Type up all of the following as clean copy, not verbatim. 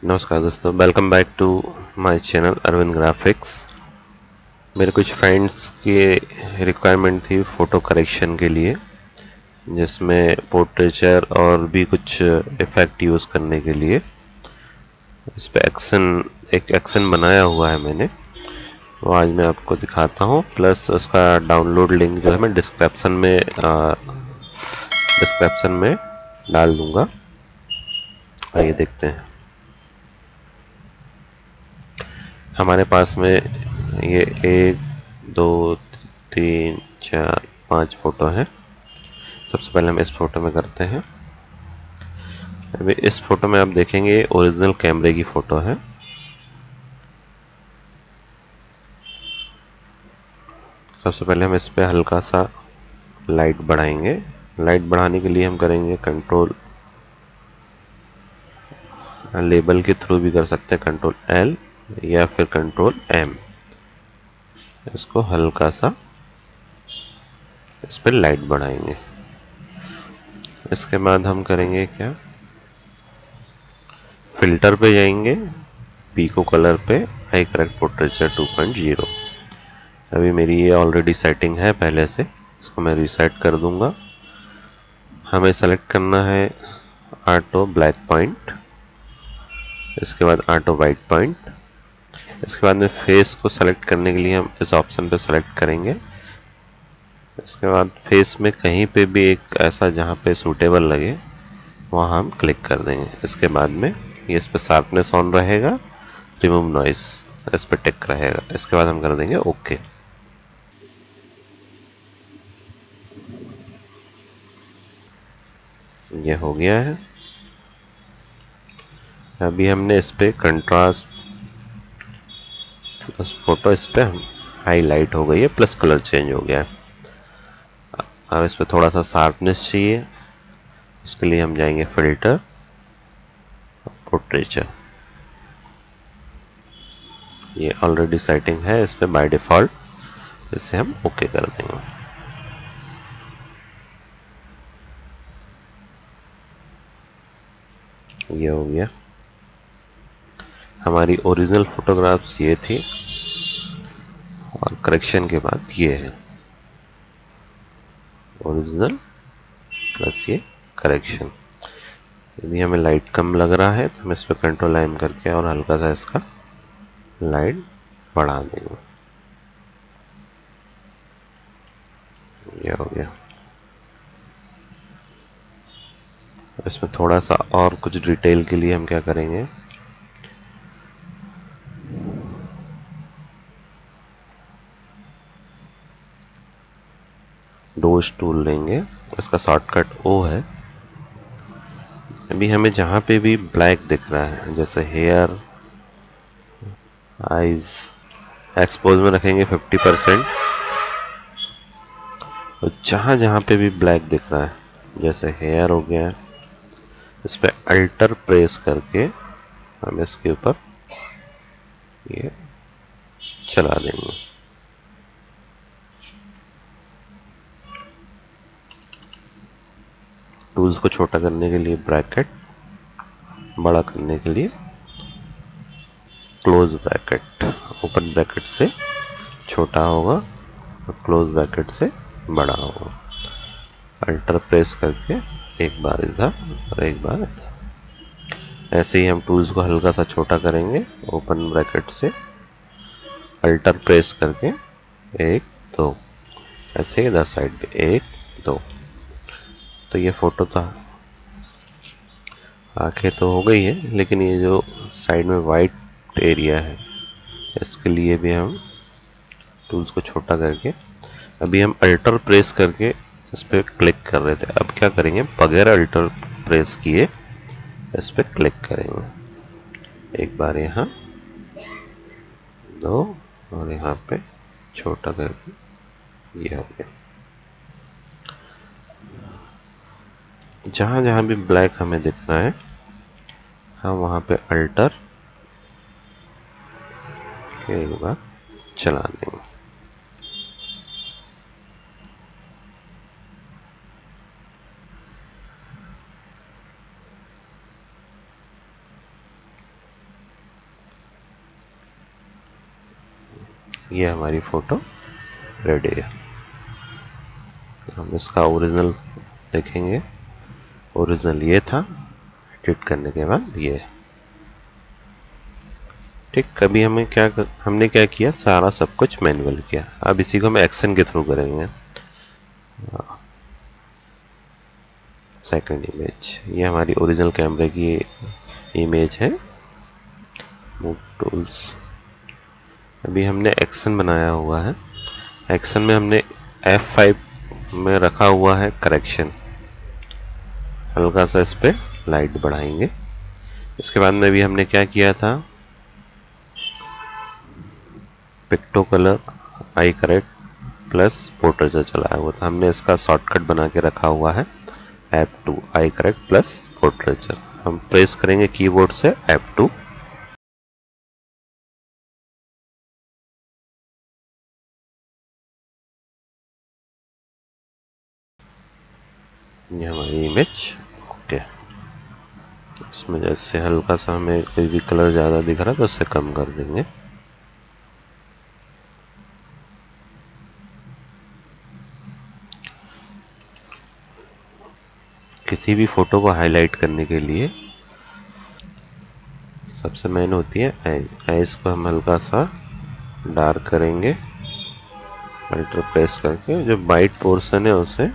नमस्कार दोस्तों, welcome back to my channel Arvind graphics. मेरे कुछ फ्रेंड्स की रिक्वायरमेंट थी फ़ोटो करेक्शन के लिए, जिसमें पोर्ट्रेचर और भी कुछ इफ़ेक्ट यूज़ करने के लिए। इस पे एक एक्शन बनाया हुआ है मैंने, वो आज मैं आपको दिखाता हूँ। प्लस उसका डाउनलोड लिंक जो है मैं डिस्क्रिप्शन में डाल दूँगा। आइए देखते हैं। हमारे पास में ये 1 2 3 4 5 फ़ोटो हैं। सबसे पहले हम इस फ़ोटो में करते हैं। अभी इस फ़ोटो में आप देखेंगे ओरिजिनल कैमरे की फ़ोटो है। सबसे पहले हम इस पे हल्का सा लाइट बढ़ाएंगे। लाइट बढ़ाने के लिए हम करेंगे कंट्रोल, लेबल के थ्रू भी कर सकते हैं, कंट्रोल एल या फिर कंट्रोल एम। इसको हल्का सा इस पर लाइट बढ़ाएंगे। इसके बाद हम करेंगे क्या, फिल्टर पे जाएंगे, पीको कलर पे, आई करेक्ट पोर्ट्रेचर 2.0। अभी मेरी ये ऑलरेडी सेटिंग है पहले से, इसको मैं रीसेट कर दूंगा। हमें सेलेक्ट करना है ऑटो ब्लैक पॉइंट, इसके बाद ऑटो वाइट पॉइंट। इसके बाद में फेस को सेलेक्ट करने के लिए हम इस ऑप्शन पे सेलेक्ट करेंगे। इसके बाद फेस में कहीं पे भी एक ऐसा जहाँ पे सूटेबल लगे वहाँ हम क्लिक कर देंगे। इसके बाद में ये इस पर शार्पनेस ऑन रहेगा, रिमूव नॉइस इस पर टिक रहेगा। इसके बाद हम कर देंगे ओके। ये हो गया है। अभी हमने इस पे कंट्रास्ट प्लस फोटो, इस पे हम हाईलाइट हो गई है, प्लस कलर चेंज हो गया है। अब इस पे थोड़ा सा शार्पनेस चाहिए, इसके लिए हम जाएंगे फिल्टर, पोर्ट्रेचर। ये ऑलरेडी सेटिंग है इस पे बाय डिफॉल्ट, इससे हम ओके कर देंगे। ये हो गया। हमारी ओरिजिनल फोटोग्राफ्स ये थी और करेक्शन के बाद ये है ओरिजिनल प्लस ये करेक्शन। यदि हमें लाइट कम लग रहा है तो हम इस पर कंट्रोल एम करके और हल्का सा इसका लाइट बढ़ा देंगे। ये हो गया। इसमें थोड़ा सा और कुछ डिटेल के लिए हम क्या करेंगे, डोज टूल लेंगे, इसका शॉर्टकट ओ है। अभी हमें जहाँ पे भी ब्लैक दिख रहा है, जैसे हेयर, आईज, एक्सपोज में रखेंगे 50%। और जहाँ जहाँ पे भी ब्लैक दिख रहा है, जैसे हेयर हो गया, इस पे अल्टर प्रेस करके हम इसके ऊपर ये चला देंगे। टूल्स को छोटा करने के लिए ब्रैकेट, बड़ा करने के लिए क्लोज ब्रैकेट। ओपन ब्रैकेट से छोटा होगा और क्लोज ब्रैकेट से बड़ा होगा। अल्टर प्रेस करके एक बार इधर और एक बार इधर। ऐसे ही हम टूल्स को हल्का सा छोटा करेंगे, ओपन ब्रैकेट से अल्टर प्रेस करके 1 2, ऐसे इधर साइड पे 1 2। तो ये फोटो था, आंखें तो हो गई है, लेकिन ये जो साइड में वाइट एरिया है इसके लिए भी हम टूल्स को छोटा करके, अभी हम अल्टर प्रेस करके इस पर क्लिक कर रहे थे, अब क्या करेंगे, बगैर अल्टर प्रेस किए इस पर क्लिक करेंगे। एक बार यहाँ 2 और यहाँ पे छोटा करके ये हो गया। जहाँ जहाँ भी ब्लैक हमें दिखना है हम वहाँ पे अल्टर एक बार चला देंगे। ये हमारी फ़ोटो रेडी है। हम इसका ओरिजिनल देखेंगे। ओरिजिनल ये था, एडिट करने के बाद ये। ठीक, कभी हमने क्या किया, सारा सब कुछ मैनुअल किया। अब इसी को हम एक्शन के थ्रू करेंगे। सेकंड इमेज, ये हमारी ओरिजिनल कैमरे की इमेज है। मूव टूल्स, अभी हमने एक्शन बनाया हुआ है। एक्शन में हमने F5 में रखा हुआ है करेक्शन। हल्का सा इस पे लाइट बढ़ाएंगे। इसके बाद में भी हमने क्या किया था, picto colour I correct plus portraiture चलाया हुआ था। हमने इसका शॉर्टकट बना के रखा हुआ है F2 आई करेक्ट प्लस पोर्ट्रेचर। हम प्रेस करेंगे कीबोर्ड से F2। ये हमारी इमेज ओके। इसमें जैसे हल्का सा हमें कोई भी कलर ज़्यादा दिख रहा है तो उससे कम कर देंगे। किसी भी फोटो को हाईलाइट करने के लिए सबसे मेन होती है आइज। आइज को हम हल्का सा डार्क करेंगे, अल्टर प्रेस करके जो वाइट पोर्शन है उसे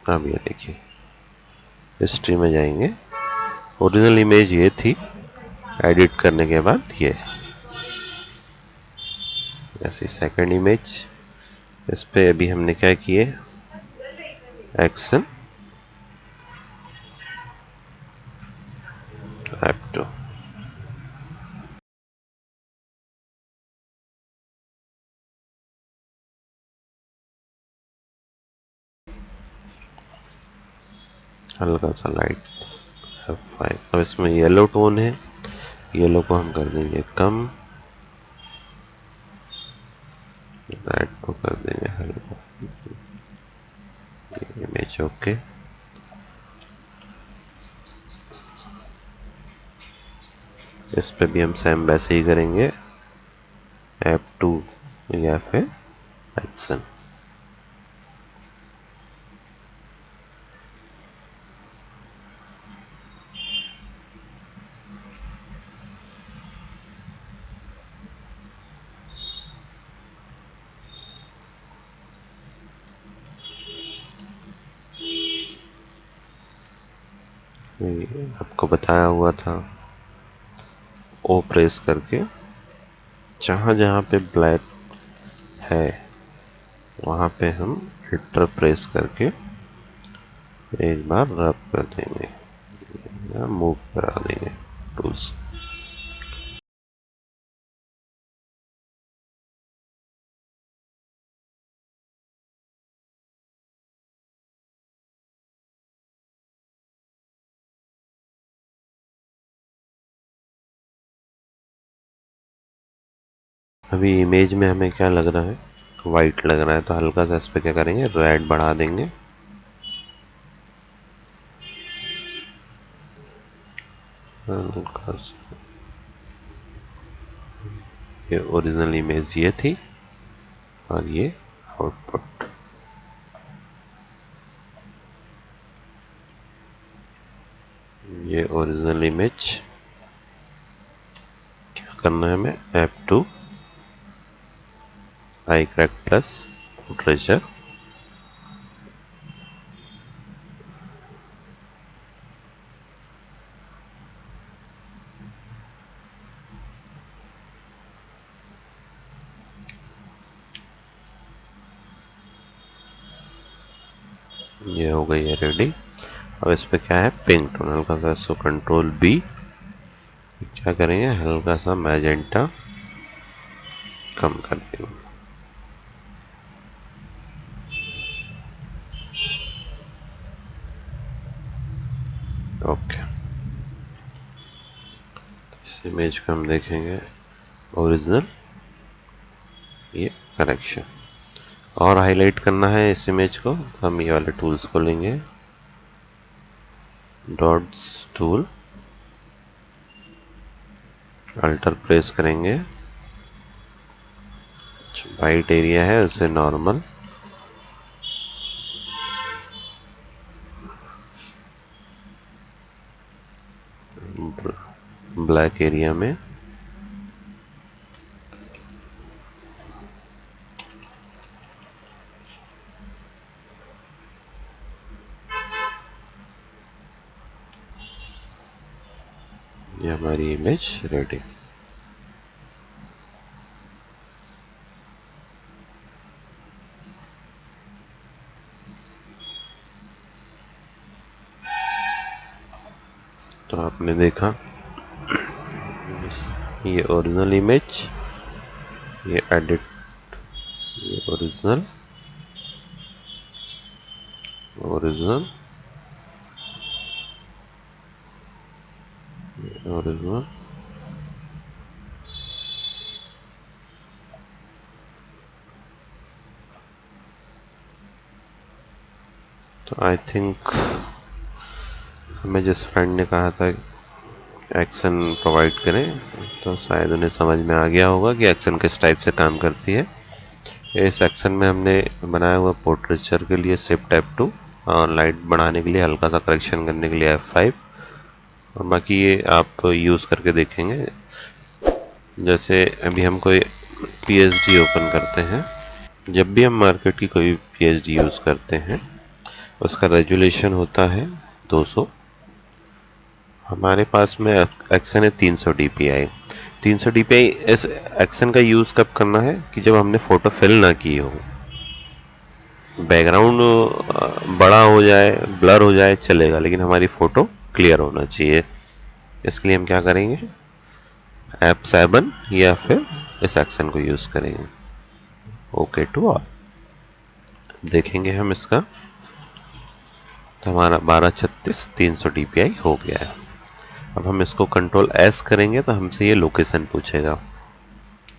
अब ये देखिए हिस्ट्री में जाएंगे। ओरिजिनल इमेज ये थी, एडिट करने के बाद ये। ऐसी सेकंड इमेज, इस पे अभी हमने क्या किए, एक्शन F2। हल्का सा लाइट F5। अब इसमें येलो टोन है, येलो को हम कर देंगे कम, रेड को कर देंगे हल्का। Image okay. इस पे भी हम सेम वैसे ही करेंगे F2 या फिर एक्शन। आपको बताया हुआ था, ओ प्रेस करके जहां जहां पे ब्लैक है वहां पे हम एंटर प्रेस करके एक बार रब कर देंगे या मूव करा देंगे टूल्स। अभी इमेज में हमें क्या लग रहा है, वाइट लग रहा है, तो हल्का सा इस पे क्या करेंगे, रेड बढ़ा देंगे। हल्का सा, ये ओरिजिनल इमेज ये थी और ये आउटपुट। ये ओरिजिनल इमेज। क्या करना है हमें, F2 आई करेक्ट प्लस पोर्ट्रेचर। ये हो गई है रेडी। अब इस पे क्या है, पिंक टोन, हल्का सा इसको कंट्रोल बी, क्या करेंगे हल्का सा मैजेंटा कम कर देंगे। ओके, इस इमेज को हम देखेंगे ओरिजिनल, ये करेक्शन। और हाईलाइट करना है इस इमेज को, हम ये वाले टूल्स को लेंगे, डॉट्स टूल, अल्टर प्रेस करेंगे, वाइट एरिया है उसे नॉर्मल, ब्लैक एरिया में ये हमारी इमेज रेडी। तो आपने देखा ये ओरिजिनल इमेज, ये एडिट, ये ओरिजिनल, ओरिजिनल, ओरिजिनल, तो आई थिंक हमें जिस फ्रेंड ने कहा था एक्शन प्रोवाइड करें, तो शायद उन्हें समझ में आ गया होगा कि एक्शन किस टाइप से काम करती है। इस एक्शन में हमने बनाया हुआ पोर्ट्रेचर के लिए शिफ्ट F2 और लाइट बढ़ाने के लिए हल्का सा करेक्शन करने के लिए F5, और बाकी ये आप यूज़ करके देखेंगे। जैसे अभी हम कोई PSG ओपन करते हैं, जब भी हम मार्केट की कोई PSG यूज़ करते हैं उसका रेजुलेशन होता है 200, हमारे पास में एक्शन है 300 DPI। 300 DPI इस एक्शन का यूज़ कब करना है कि जब हमने फ़ोटो फिल ना की हो, बैकग्राउंड बड़ा हो जाए, ब्लर हो जाए चलेगा, लेकिन हमारी फ़ोटो क्लियर होना चाहिए। इसके लिए हम क्या करेंगे, F7 या फिर इस एक्शन को यूज़ करेंगे, ओके टू ऑल। देखेंगे हम इसका, तो हमारा 1236 300 DPI हो गया है। अब हम इसको कंट्रोल S करेंगे तो हमसे ये लोकेशन पूछेगा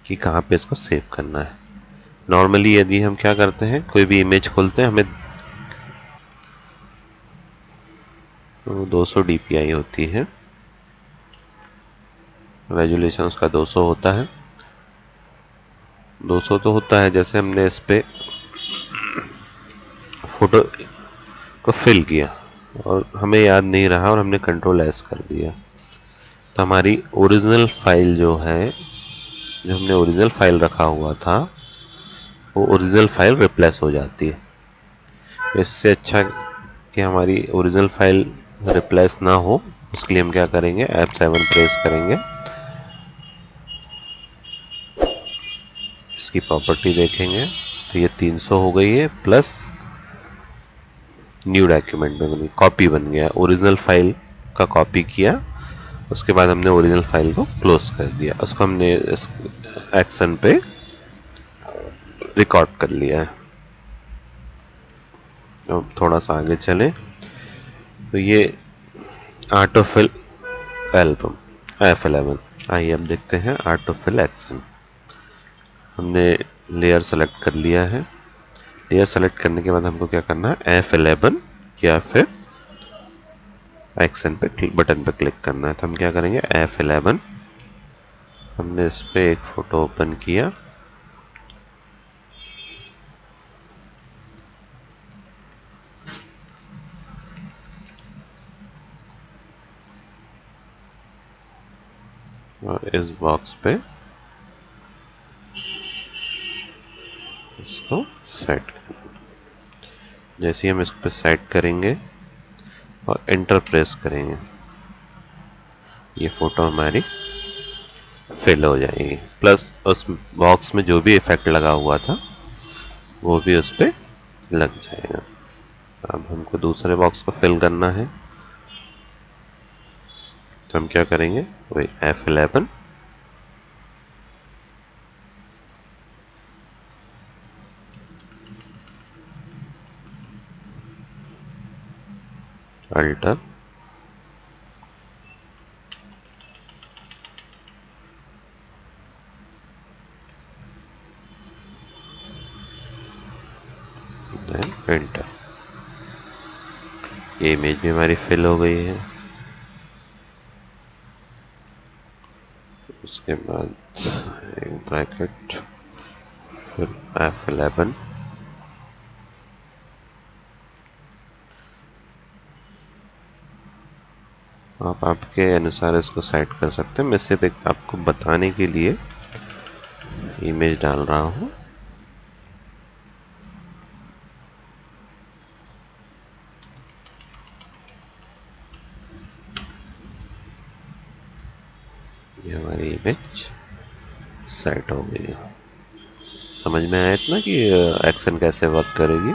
कि कहाँ पे इसको सेव करना है। नॉर्मली यदि हम क्या करते हैं, कोई भी इमेज खोलते हैं, हमें तो 200 DPI होती है, रेजुलेशन उसका 200 होता है। 200 तो होता है, जैसे हमने इस पे फोटो को फिल किया और हमें याद नहीं रहा और हमने कंट्रोल S कर दिया, तो हमारी ओरिजिनल फाइल जो है, जो हमने ओरिजिनल फाइल रखा हुआ था, वो ओरिजिनल फाइल रिप्लेस हो जाती है। इससे अच्छा कि हमारी ओरिजिनल फाइल रिप्लेस ना हो, उसके लिए हम क्या करेंगे, F7 प्रेस करेंगे, इसकी प्रॉपर्टी देखेंगे तो ये 300 हो गई है, प्लस न्यू डॉक्यूमेंट में बनी, कॉपी बन गया, ओरिजिनल फाइल का कॉपी किया, उसके बाद हमने ओरिजिनल फाइल को क्लोज कर दिया, उसको हमने इस एक्शन पे रिकॉर्ड कर लिया है। अब थोड़ा सा आगे चलें, तो ये ऑटोफिल एल्बम F11, आइए अब देखते हैं ऑटोफिल एक्शन। हमने लेयर सेलेक्ट कर लिया है, लेयर सेलेक्ट करने के बाद हमको क्या करना है, F11 या फिर एक्शन पे बटन पे क्लिक करना है। तो हम क्या करेंगे, F11, हमने इस पे एक फोटो ओपन किया, और इस बॉक्स पे इसको सेट करेंगे। जैसे ही हम इस पे सेट करेंगे और एंटर प्रेस करेंगे, ये फोटो हमारी फिल हो जाएगी, प्लस उस बॉक्स में जो भी इफेक्ट लगा हुआ था वो भी उस पे लग जाएगा। अब हमको दूसरे बॉक्स को फिल करना है, तो हम क्या करेंगे, वही F11, अल्टर, देन एंटर। ये इमेज भी हमारी फिल हो गई है। उसके बाद एक ब्रैकेट, फिर F11, आप आपके अनुसार इसको सेट कर सकते हैं। मैं सिर्फ आपको बताने के लिए इमेज डाल रहा हूँ। ये हमारी इमेज सेट हो गई है। समझ में आया इतना कि एक्शन कैसे वर्क करेगी।